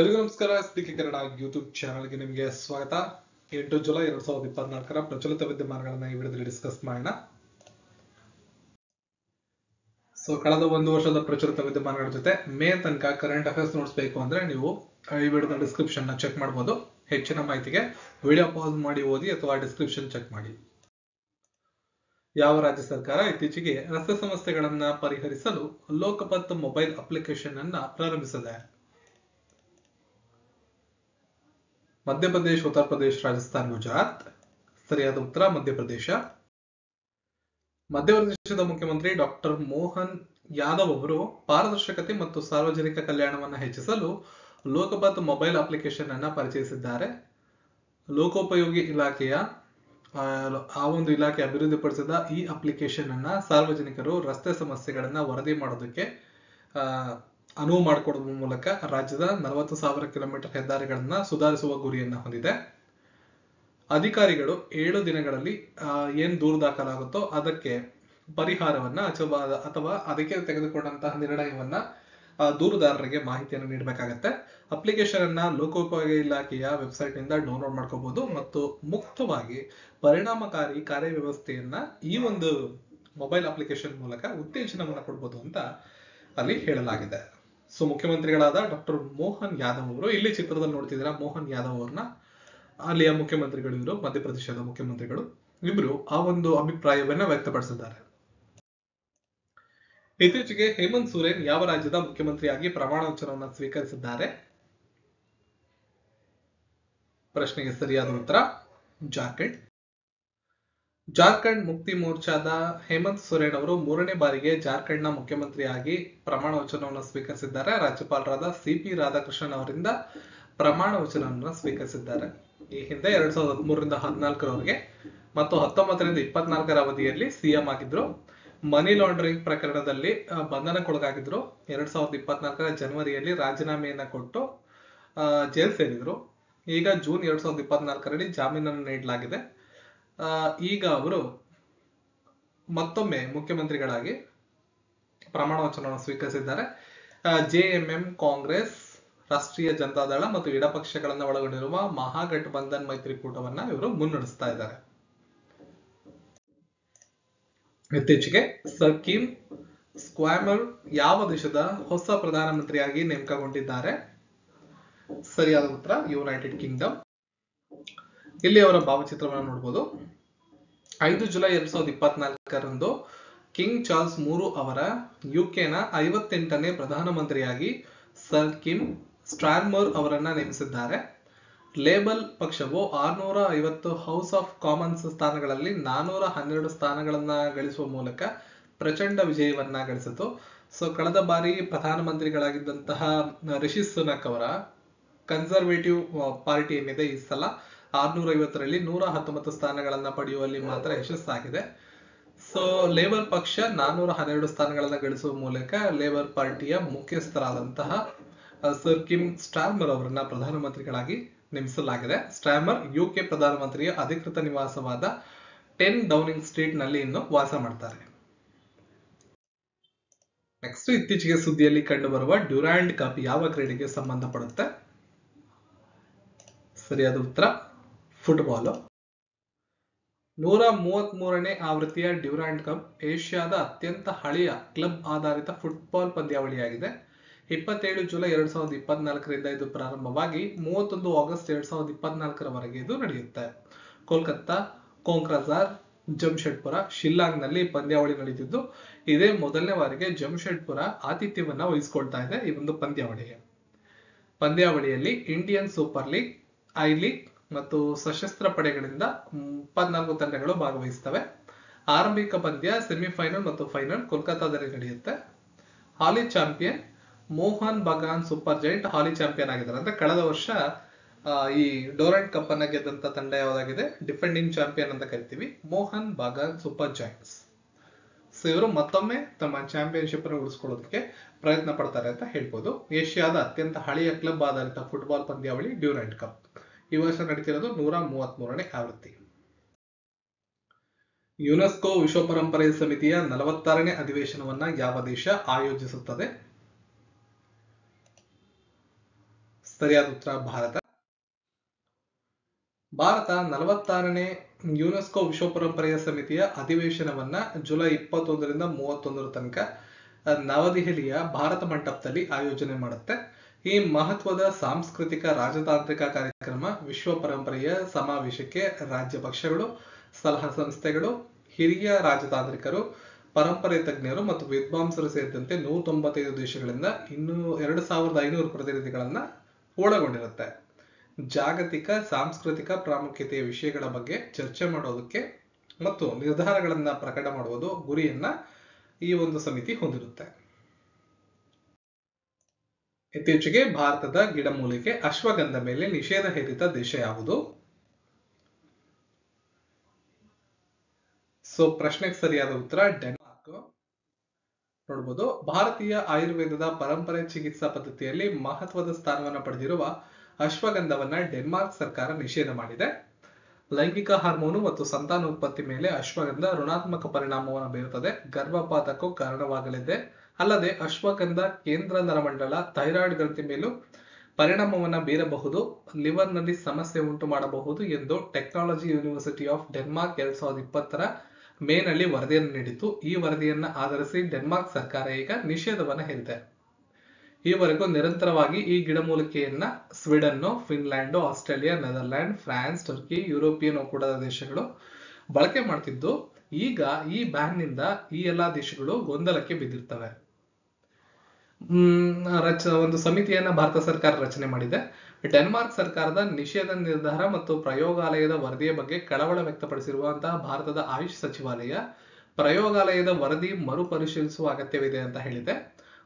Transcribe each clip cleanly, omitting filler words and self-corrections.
ಎಲ್ರಿಗೂ ನಮಸ್ಕಾರ. Speak Kannada YouTube ಚಾನಲ್ಗೆ ನಿಮಗೆ ಸ್ವಾಗತ. 8 ಜುಲೈ 2024 ಪ್ರಚಲಿತ ವಿದ್ಯಮಾನಗಳನ್ನ ಈ ವಿಡಿಯೋದಲ್ಲಿ ಡಿಸ್ಕಸ್ ಮಾಡೋಣ. ಕಳೆದ ಒಂದು ವರ್ಷದ ಪ್ರಚಲಿತ ವಿದ್ಯಮಾನಗಳ ಜೊತೆ ಮೇ ತನಕ ಕರೆಂಟ್ ಅಫೇರ್ಸ್ ನೋಟ್ಸ್ ಬೇಕು ಅಂದ್ರೆ ನೀವು ಈ ವಿಡಿಯೋದ ಡಿಸ್ಕ್ರಿಪ್ಷನ್ ಚೆಕ್ ಮಾಡಬಹುದು. ಹೆಚ್ಚಿನ ಮಾಹಿತಿಗೆ ವಿಡಿಯೋ ಪಾಸ್ ಮಾಡಿ ಓದಿ ಅಥವಾ ಡಿಸ್ಕ್ರಿಪ್ಷನ್ ಚೆಕ್ ಮಾಡಿ. ಯಾವ ರಾಜ್ಯ ಸರ್ಕಾರ ಇತ್ತೀಚೆಗೆ ರಸ್ತೆ ಸಮಸ್ಯೆಗಳನ್ನ ಪರಿಹರಿಸಲು ಲೋಕಪತ್ ಮೊಬೈಲ್ ಅಪ್ಲಿಕೇಶನ್ ಅನ್ನ ಪ್ರಾರಂಭಿಸಿದೆ? ಮಧ್ಯಪ್ರದೇಶ, ಉತ್ತರ ಪ್ರದೇಶ, ರಾಜಸ್ಥಾನ್, ಗುಜರಾತ್. ಸರಿಯಾದ ಉತ್ತರ ಮಧ್ಯಪ್ರದೇಶ. ಮಧ್ಯಪ್ರದೇಶದ ಮುಖ್ಯಮಂತ್ರಿ ಡಾಕ್ಟರ್ ಮೋಹನ್ ಯಾದವ್ ಅವರು ಪಾರದರ್ಶಕತೆ ಮತ್ತು ಸಾರ್ವಜನಿಕ ಕಲ್ಯಾಣವನ್ನು ಹೆಚ್ಚಿಸಲು ಲೋಕಪತ್ ಮೊಬೈಲ್ ಅಪ್ಲಿಕೇಶನ್ ಅನ್ನ ಪರಿಚಯಿಸಿದ್ದಾರೆ. ಲೋಕೋಪಯೋಗಿ ಇಲಾಖೆಯ ಒಂದು ಇಲಾಖೆ ಅಭಿವೃದ್ಧಿಪಡಿಸಿದ ಈ ಅಪ್ಲಿಕೇಶನ್ ಅನ್ನ ಸಾರ್ವಜನಿಕರು ರಸ್ತೆ ಸಮಸ್ಯೆಗಳನ್ನ ವರದಿ ಮಾಡೋದಕ್ಕೆ ಅನುವು ಮಾಡಿಕೊಡುವ ಮೂಲಕ ರಾಜ್ಯದ 40,000 ಕಿಲೋಮೀಟರ್ ಹೆದ್ದಾರಿಗಳನ್ನ ಸುಧಾರಿಸುವ ಗುರಿಯನ್ನ ಹೊಂದಿದೆ. ಅಧಿಕಾರಿಗಳು 7 ದಿನಗಳಲ್ಲಿ ಏನ್ ದೂರು ದಾಖಲಾಗುತ್ತೋ ಅದಕ್ಕೆ ಪರಿಹಾರವನ್ನ ಅಥವಾ ಅದಕ್ಕೆ ತೆಗೆದುಕೊಂಡಂತಹ ನಿರ್ಣಯವನ್ನ ದೂರುದಾರರಿಗೆ ಮಾಹಿತಿಯನ್ನು ನೀಡಬೇಕಾಗತ್ತೆ. ಅಪ್ಲಿಕೇಶನ್ ಅನ್ನ ಲೋಕೋಪಯೋಗಿ ಇಲಾಖೆಯ ವೆಬ್ಸೈಟ್ ನಿಂದ ಡೌನ್ಲೋಡ್ ಮಾಡ್ಕೋಬಹುದು ಮತ್ತು ಮುಕ್ತವಾಗಿ ಪರಿಣಾಮಕಾರಿ ಕಾರ್ಯವ್ಯವಸ್ಥೆಯನ್ನ ಈ ಒಂದು ಮೊಬೈಲ್ ಅಪ್ಲಿಕೇಶನ್ ಮೂಲಕ ಉತ್ತೇಜನವನ್ನ ಕೊಡಬಹುದು ಅಂತ ಅಲ್ಲಿ ಹೇಳಲಾಗಿದೆ. ಮುಖ್ಯಮಂತ್ರಿಗಳಾದ ಡಾಕ್ಟರ್ ಮೋಹನ್ ಯಾದವ್ ಅವರು, ಇಲ್ಲಿ ಚಿತ್ರದಲ್ಲಿ ನೋಡ್ತಿದ್ದೀರಾ ಮೋಹನ್ ಯಾದವ್ ಅವ್ರನ್ನ, ಅಲ್ಲಿಯ ಮುಖ್ಯಮಂತ್ರಿಗಳು ಇವರು, ಮಧ್ಯಪ್ರದೇಶದ ಮುಖ್ಯಮಂತ್ರಿಗಳು ಇಬ್ರು ಆ ಒಂದು ಅಭಿಪ್ರಾಯವನ್ನ ವ್ಯಕ್ತಪಡಿಸಿದ್ದಾರೆ. ಇತ್ತೀಚೆಗೆ ಹೇಮಂತ್ ಸೊರೇನ್ ಯಾವ ರಾಜ್ಯದ ಮುಖ್ಯಮಂತ್ರಿಯಾಗಿ ಪ್ರಮಾಣ ವಚನವನ್ನು ಸ್ವೀಕರಿಸಿದ್ದಾರೆ? ಪ್ರಶ್ನೆಗೆ ಸರಿಯಾದ ಉತ್ತರ ಜಾರ್ಖಂಡ್. ಜಾರ್ಖಂಡ್ ಮುಕ್ತಿ ಮೋರ್ಚಾದ ಹೇಮಂತ್ ಸೊರೇನ್ ಅವರು 3ನೇ ಬಾರಿಗೆ ಜಾರ್ಖಂಡ್ನ ಮುಖ್ಯಮಂತ್ರಿಯಾಗಿ ಪ್ರಮಾಣ ವಚನವನ್ನು ಸ್ವೀಕರಿಸಿದ್ದಾರೆ. ರಾಜ್ಯಪಾಲರಾದ ಸಿಪಿ ರಾಧಾಕೃಷ್ಣನ್ ಅವರಿಂದ ಪ್ರಮಾಣ ವಚನವನ್ನು ಸ್ವೀಕರಿಸಿದ್ದಾರೆ. ಈ ಹಿಂದೆ 2013ರಿಂದ 14ರವರೆಗೆ ಮತ್ತು 19ರಿಂದ 24ರ ಅವಧಿಯಲ್ಲಿ ಸಿಎಂ ಆಗಿದ್ರು. ಮನಿ ಲಾಂಡ್ರಿಂಗ್ ಪ್ರಕರಣದಲ್ಲಿ ಬಂಧನಕ್ಕೊಳಗಾಗಿದ್ರು. 2024ರ ಜನವರಿಯಲ್ಲಿ ರಾಜೀನಾಮೆಯನ್ನ ಕೊಟ್ಟು ಜೈಲ್ ಸೇರಿದ್ರು. ಈಗ ಜೂನ್ 2024ರಲ್ಲಿ ಜಾಮೀನನ್ನು ನೀಡಲಾಗಿದೆ. ಈಗ ಅವರು ಮತ್ತೊಮ್ಮೆ ಮುಖ್ಯಮಂತ್ರಿಗಳಾಗಿ ಪ್ರಮಾಣ ವಚನವನ್ನು ಸ್ವೀಕರಿಸಿದ್ದಾರೆ. ಜೆಎಂಎಂ, ಕಾಂಗ್ರೆಸ್, ರಾಷ್ಟ್ರೀಯ ಜನತಾದಳ ಮತ್ತು ಎಡಪಕ್ಷಗಳನ್ನ ಒಳಗೊಂಡಿರುವ ಮಹಾಗಠಬಂಧನ್ ಮೈತ್ರಿಕೂಟವನ್ನ ಇವರು ಮುನ್ನಡೆಸ್ತಾ ಇದ್ದಾರೆ. ಇತ್ತೀಚೆಗೆ ಸರ್ ಕಿಮ್ ಸ್ಕ್ವಾಮರ್ ಯಾವ ದೇಶದ ಹೊಸ ಪ್ರಧಾನಮಂತ್ರಿಯಾಗಿ ನೇಮಕಗೊಂಡಿದ್ದಾರೆ? ಸರಿಯಾದ ಉತ್ತರ ಯುನೈಟೆಡ್ ಕಿಂಗ್ಡಮ್. ಇಲ್ಲಿ ಅವರ ಭಾವಚಿತ್ರವನ್ನು ನೋಡಬಹುದು. 5 ಜುಲೈ 2024ರಂದು ಕಿಂಗ್ ಚಾರ್ಲ್ಸ್ III ಅವರ ಯುಕೆನ 58ನೇ ಪ್ರಧಾನಮಂತ್ರಿಯಾಗಿ ಸರ್ ಕಿಮ್ ಸ್ಟ್ರಾರ್ಮರ್ ಅವರನ್ನ ನೇಮಿಸಿದ್ದಾರೆ. ಲೇಬಲ್ ಪಕ್ಷವು 650 ಹೌಸ್ ಆಫ್ ಕಾಮನ್ಸ್ ಸ್ಥಾನಗಳಲ್ಲಿ 412 ಸ್ಥಾನಗಳನ್ನ ಗಳಿಸುವ ಮೂಲಕ ಪ್ರಚಂಡ ವಿಜಯವನ್ನ ಗಳಿಸಿತು. ಕಳೆದ ಬಾರಿ ಪ್ರಧಾನಮಂತ್ರಿಗಳಾಗಿದ್ದಂತಹ ರಿಷಿ ಸುನಕ್ ಅವರ ಕನ್ಸರ್ವೇಟಿವ್ ಪಾರ್ಟಿ ಏನಿದೆ ಈ ಸಲ 650ರಲ್ಲಿ 119 ಸ್ಥಾನಗಳನ್ನ ಪಡೆಯುವಲ್ಲಿ ಮಾತ್ರ ಯಶಸ್ಸಾಗಿದೆ. ಲೇಬರ್ ಪಕ್ಷ 412 ಸ್ಥಾನಗಳನ್ನ ಗಳಿಸುವ ಮೂಲಕ ಲೇಬರ್ ಪಾರ್ಟಿಯ ಮುಖ್ಯಸ್ಥರಾದಂತಹ ಸರ್ ಕಿಮ್ ಸ್ಟಾರ್ಮರ್ ಅವರನ್ನ ಪ್ರಧಾನಮಂತ್ರಿಗಳಾಗಿ ನೇಮಿಸಲಾಗಿದೆ. ಸ್ಟಾರ್ಮರ್ ಯುಕೆ ಪ್ರಧಾನಮಂತ್ರಿಯ ಅಧಿಕೃತ ನಿವಾಸವಾದ 10 ಡೌನಿಂಗ್ ಸ್ಟ್ರೀಟ್ ನಲ್ಲಿ ಇನ್ನು ವಾಸ ಮಾಡ್ತಾರೆ. ನೆಕ್ಸ್ಟ್, ಇತ್ತೀಚೆಗೆ ಸುದ್ದಿಯಲ್ಲಿ ಕಂಡುಬರುವ ಡ್ಯೂರಾಂಡ್ ಕಪ್ ಯಾವ ಕ್ರೀಡೆಗೆ ಸಂಬಂಧಪಡುತ್ತೆ? ಸರಿಯಾದ ಉತ್ತರ ಫುಟ್ಬಾಲ್. 133ನೇ ಆವೃತ್ತಿಯ ಡ್ಯೂರಾಂಡ್ ಕಪ್ ಏಷ್ಯಾದ ಅತ್ಯಂತ ಹಳೆಯ ಕ್ಲಬ್ ಆಧಾರಿತ ಫುಟ್ಬಾಲ್ ಪಂದ್ಯಾವಳಿಯಾಗಿದೆ. 27 ಜುಲೈ 2024ರಿಂದ ಇದು ಪ್ರಾರಂಭವಾಗಿ 31 ಆಗಸ್ಟ್ 2024ರವರೆಗೆ ಇದು ನಡೆಯುತ್ತೆ. ಕೋಲ್ಕತ್ತಾ, ಕೋಕ್ರಜಾರ್, ಜಮ್ಶೆಡ್ಪುರ, ಶಿಲ್ಲಾಂಗ್ನಲ್ಲಿ ಪಂದ್ಯಾವಳಿ ನಡೆದಿದ್ದು ಇದೇ ಮೊದಲನೇ ಬಾರಿಗೆ ಜಮ್ಶೆಡ್ಪುರ ಆತಿಥ್ಯವನ್ನ ವಹಿಸಿಕೊಳ್ತಾ ಇದೆ ಈ ಒಂದು ಪಂದ್ಯಾವಳಿಯಲ್ಲಿ Indian super league, I league ಮತ್ತು ಸಶಸ್ತ್ರ ಪಡೆಗಳಿಂದ 14 ತಂಡಗಳು ಭಾಗವಹಿಸುತ್ತವೆ. ಆರಂಭಿಕ ಪಂದ್ಯ, ಸೆಮಿಫೈನಲ್ ಮತ್ತು ಫೈನಲ್ ಕೋಲ್ಕತ್ತಾದಲ್ಲಿ ನಡೆಯುತ್ತೆ. ಹಾಲಿ champion Mohan Bagan super giant ಹಾಲಿ ಚಾಂಪಿಯನ್ ಆಗಿದ್ದಾರೆ. ಅಂದ್ರೆ ಕಳೆದ ವರ್ಷ ಈ ಡ್ಯೂರಾಂಡ್ ಕಪ್ ಅನ್ನ ಗೆದ್ದಂತ ತಂಡ ಯಾವ್ದಾಗಿದೆ? ಡಿಫೆಂಡಿಂಗ್ ಚಾಂಪಿಯನ್ ಅಂತ ಕರಿತೀವಿ, ಮೋಹನ್ ಬಗಾನ್ ಸೂಪರ್ ಜೈಂಟ್ಸ್. ಇವರು ಮತ್ತೊಮ್ಮೆ ತಮ್ಮ ಚಾಂಪಿಯನ್ಶಿಪ್ ಅನ್ನು ಉಳಿಸ್ಕೊಳ್ಳೋದಕ್ಕೆ ಪ್ರಯತ್ನ ಪಡ್ತಾರೆ ಅಂತ ಹೇಳ್ಬೋದು. ಏಷ್ಯಾದ ಅತ್ಯಂತ ಹಳೆಯ ಕ್ಲಬ್ ಆಧಾರಿತ ಫುಟ್ಬಾಲ್ ಪಂದ್ಯಾವಳಿ ಡ್ಯೂರಾಂಡ್ ಕಪ್ ಈ ವರ್ಷ ನಡೀತಿರೋದು 133ನೇ ಆವೃತ್ತಿ. ಯುನೆಸ್ಕೋ ವಿಶ್ವ ಪರಂಪರೆ ಸಮಿತಿಯ 46ನೇ ಅಧಿವೇಶನವನ್ನ ಯಾವ ದೇಶ ಆಯೋಜಿಸುತ್ತದೆ? ಸರಿಯಾದ ಉತ್ತರ ಭಾರತ. ಭಾರತ 46ನೇ ಯುನೆಸ್ಕೋ ವಿಶ್ವ ಪರಂಪರೆಯ ಸಮಿತಿಯ ಅಧಿವೇಶನವನ್ನ ಜುಲೈ 21ರಿಂದ 31 ತನಕ ನವದೆಹಲಿಯ ಭಾರತ ಮಂಟಪದಲ್ಲಿ ಆಯೋಜನೆ ಮಾಡುತ್ತೆ. ಈ ಮಹತ್ವದ ಸಾಂಸ್ಕೃತಿಕ ರಾಜತಾಂತ್ರಿಕ ಕಾರ್ಯಕ್ರಮ ವಿಶ್ವ ಪರಂಪರೆಯ ಸಮಾವೇಶಕ್ಕೆ ರಾಜ್ಯ ಪಕ್ಷಗಳು, ಸಲಹಾ ಸಂಸ್ಥೆಗಳು, ಹಿರಿಯ ರಾಜತಾಂತ್ರಿಕರು, ಪರಂಪರೆ ತಜ್ಞರು ಮತ್ತು ವಿದ್ವಾಂಸರು ಸೇರಿದಂತೆ 195 ದೇಶಗಳಿಂದ 2500 ಪ್ರತಿನಿಧಿಗಳನ್ನ ಒಳಗೊಂಡಿರುತ್ತೆ. ಜಾಗತಿಕ ಸಾಂಸ್ಕೃತಿಕ ಪ್ರಾಮುಖ್ಯತೆಯ ವಿಷಯಗಳ ಬಗ್ಗೆ ಚರ್ಚೆ ಮಾಡೋದಕ್ಕೆ ಮತ್ತು ನಿರ್ಧಾರಗಳನ್ನ ಪ್ರಕಟ ಮಾಡುವುದು ಗುರಿಯನ್ನ ಈ ಒಂದು ಸಮಿತಿ ಹೊಂದಿರುತ್ತೆ. ಇತ್ತೀಚೆಗೆ ಭಾರತದ ಗಿಡಮೂಲಿಕೆ ಅಶ್ವಗಂಧ ಮೇಲೆ ನಿಷೇಧ ಹೇರಿದ ದೇಶ ಯಾವುದು? ಪ್ರಶ್ನೆಗೆ ಸರಿಯಾದ ಉತ್ತರ ಡೆನ್ಮಾರ್ಕ್. ನೋಡಬಹುದು, ಭಾರತೀಯ ಆಯುರ್ವೇದದ ಪರಂಪರೆ ಚಿಕಿತ್ಸಾ ಪದ್ಧತಿಯಲ್ಲಿ ಮಹತ್ವದ ಸ್ಥಾನವನ್ನು ಪಡೆದಿರುವ ಅಶ್ವಗಂಧವನ್ನ ಡೆನ್ಮಾರ್ಕ್ ಸರ್ಕಾರ ನಿಷೇಧ ಮಾಡಿದೆ. ಲೈಂಗಿಕ ಹಾರ್ಮೋನು ಮತ್ತು ಸಂತಾನೋತ್ಪತ್ತಿ ಮೇಲೆ ಅಶ್ವಗಂಧ ಋಣಾತ್ಮಕ ಪರಿಣಾಮವನ್ನು ಬೀರುತ್ತದೆ, ಗರ್ಭಪಾತಕ್ಕೂ ಕಾರಣವಾಗಲಿದೆ. ಅಲ್ಲದೆ ಅಶ್ವಗಂಧ ಕೇಂದ್ರ ನರಮಂಡಲ, ಥೈರಾಯ್ಡ್ ಗ್ರಂಥಿ ಮೇಲೂ ಪರಿಣಾಮವನ್ನ ಬೀರಬಹುದು, ಲಿವರ್ ನಲ್ಲಿ ಸಮಸ್ಯೆ ಉಂಟು ಮಾಡಬಹುದು ಎಂದು ಟೆಕ್ನಾಲಜಿ ಯೂನಿವರ್ಸಿಟಿ ಆಫ್ ಡೆನ್ಮಾರ್ಕ್ 2020ರ ಮೇನಲ್ಲಿ ವರದಿಯನ್ನು ನೀಡಿತು. ಈ ವರದಿಯನ್ನ ಆಧರಿಸಿ ಡೆನ್ಮಾರ್ಕ್ ಸರ್ಕಾರ ಈಗ ನಿಷೇಧವನ್ನ ಹೇರಿದೆ. ಈವರೆಗೂ ನಿರಂತರವಾಗಿ ಈ ಗಿಡಮೂಲಿಕೆಯನ್ನ Sweden, Finland, Australia, Netherland, France, Turkey, European ಒಕ್ಕೂಟದ ದೇಶಗಳು ಬಳಕೆ ಮಾಡ್ತಿದ್ದು, ಈಗ ಈ ಬ್ಯಾನ್ ನಿಂದ ಈ ಎಲ್ಲಾ ದೇಶಗಳು ಗೊಂದಲಕ್ಕೆ ಬಿದ್ದಿರ್ತವೆ. ಒಂದು ಸಮಿತಿಯನ್ನ ಭಾರತ ಸರ್ಕಾರ ರಚನೆ ಮಾಡಿದೆ. ಡೆನ್ಮಾರ್ಕ್ ಸರ್ಕಾರದ ನಿಷೇಧ ನಿರ್ಧಾರ ಮತ್ತು ಪ್ರಯೋಗಾಲಯದ ವರದಿಯ ಬಗ್ಗೆ ಕಳವಳ ವ್ಯಕ್ತಪಡಿಸಿರುವಂತಹ ಭಾರತದ ಆಯುಷ್ ಸಚಿವಾಲಯ ಪ್ರಯೋಗಾಲಯದ ವರದಿ ಮರುಪರಿಶೀಲಿಸುವ ಅಗತ್ಯವಿದೆ ಅಂತ ಹೇಳಿದೆ.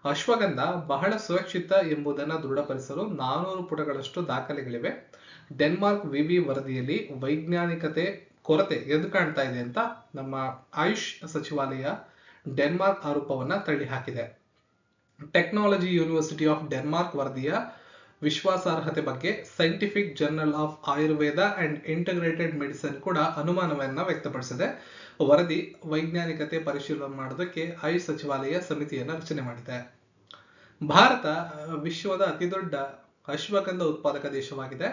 ಅಶ್ವಗಂಧ ಬಹಳ ಸುರಕ್ಷಿತ ಎಂಬುದನ್ನು ದೃಢಪಡಿಸಲು 400 ಪುಟಗಳಷ್ಟು ದಾಖಲೆಗಳಿವೆ. ಡೆನ್ಮಾರ್ಕ್ ವಿವಿ ವರದಿಯಲ್ಲಿ ವೈಜ್ಞಾನಿಕತೆ ಕೊರತೆ ಎದ್ದು ಕಾಣ್ತಾ ಇದೆ ಅಂತ ನಮ್ಮ ಆಯುಷ್ ಸಚಿವಾಲಯ ಡೆನ್ಮಾರ್ಕ್ ಆರೋಪವನ್ನ ತಳ್ಳಿ ಹಾಕಿದೆ. ಟೆಕ್ನಾಲಜಿ ಯೂನಿವರ್ಸಿಟಿ ಆಫ್ ಡೆನ್ಮಾರ್ಕ್ ವರದಿಯ ವಿಶ್ವಾಸಾರ್ಹತೆ ಬಗ್ಗೆ scientific journal of Ayurveda and integrated medicine ಕೂಡ ಅನುಮಾನವನ್ನ ವ್ಯಕ್ತಪಡಿಸಿದೆ. ವರದಿ ವೈಜ್ಞಾನಿಕತೆ ಪರಿಶೀಲನೆ ಮಾಡೋದಕ್ಕೆ ಆಯುಷ್ ಸಚಿವಾಲಯ ಸಮಿತಿಯನ್ನ ರಚನೆ ಮಾಡಿದೆ. ಭಾರತ ವಿಶ್ವದ ಅತಿದೊಡ್ಡ ಅಶ್ವಗಂಧ ಉತ್ಪಾದಕ ದೇಶವಾಗಿದೆ.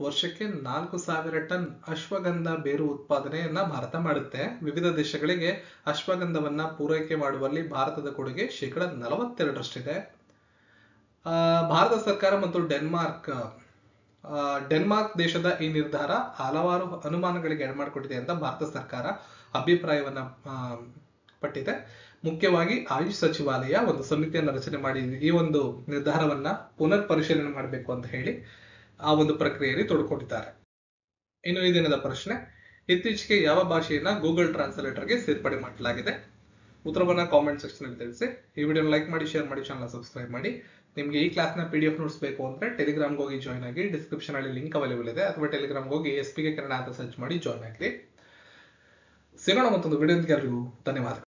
ವರ್ಷಕ್ಕೆ 4000 ಟನ್ ಅಶ್ವಗಂಧ ಬೇರು ಉತ್ಪಾದನೆಯನ್ನ ಭಾರತ ಮಾಡುತ್ತೆ. ವಿವಿಧ ದೇಶಗಳಿಗೆ ಅಶ್ವಗಂಧವನ್ನ ಪೂರೈಕೆ ಮಾಡುವಲ್ಲಿ ಭಾರತದ ಕೊಡುಗೆ 42%. ಭಾರತ ಸರ್ಕಾರ ಮತ್ತು ಡೆನ್ಮಾರ್ಕ್ ದೇಶದ ಈ ನಿರ್ಧಾರ ಹಲವಾರು ಅನುಮಾನಗಳಿಗೆ ಎಡೆಮಾಡಿಕೊಟ್ಟಿದೆ ಅಂತ ಭಾರತ ಸರ್ಕಾರ ಅಭಿಪ್ರಾಯವನ್ನ ಪಟ್ಟಿದೆ. ಮುಖ್ಯವಾಗಿ ಆಯುಷ್ ಸಚಿವಾಲಯ ಒಂದು ಸಮಿತಿಯನ್ನು ರಚನೆ ಮಾಡಿ ಈ ಒಂದು ನಿರ್ಧಾರವನ್ನ ಪುನರ್ ಪರಿಶೀಲನೆ ಮಾಡಬೇಕು ಅಂತ ಹೇಳಿ ಆ ಒಂದು ಪ್ರಕ್ರಿಯೆಯಲ್ಲಿ ತೊಡಕೊಂಡಿದ್ದಾರೆ. ಇನ್ನು ಈ ದಿನದ ಪ್ರಶ್ನೆ, ಇತ್ತೀಚೆಗೆ ಯಾವ ಭಾಷೆಯನ್ನ ಗೂಗಲ್ ಟ್ರಾನ್ಸ್ಲೇಟರ್ಗೆ ಸೇರ್ಪಡೆ ಮಾಡಲಾಗಿದೆ? ಉತ್ತರವನ್ನ ಕಾಮೆಂಟ್ ಸೆಕ್ಷನ್ ಅಲ್ಲಿ ತಿಳಿಸಿ. ಈ ವಿಡಿಯೋನ ಲೈಕ್ ಮಾಡಿ, ಶೇರ್ ಮಾಡಿ, ಚಾನಲ್ ಸಬ್ಸ್ಕ್ರೈಬ್ ಮಾಡಿ. ನಿಮ್ಗೆ ಈ ಕ್ಲಾಸ್ನ PDF ನೋಟ್ಸ್ ಬೇಕು ಅಂದ್ರೆ ಟೆಲಿಗ್ರಾಮ್ಗೆ ಹೋಗಿ ಜಾಯ್ನ್ ಆಗಿ. ಡಿಸ್ಕ್ರಿಪ್ಷನ್ ಅಲ್ಲಿ ಲಿಂಕ್ ಅವೈಲೇಬಲ್ ಇದೆ, ಅಥವಾ ಟೆಲಿಗ್ರಾಮ್ಗೆ ಹೋಗಿ SPK ಕನ್ನಡ ಅಂತ ಸರ್ಚ್ ಮಾಡಿ ಜಾಯ್ನ್ ಆಗ್ರಿ. ಸಿಗೋಣ ಮತ್ತೊಂದು ವಿಡಿಯೋದಕ್ಕೆ. ಎಲ್ಲರಿಗೂ ಧನ್ಯವಾದ.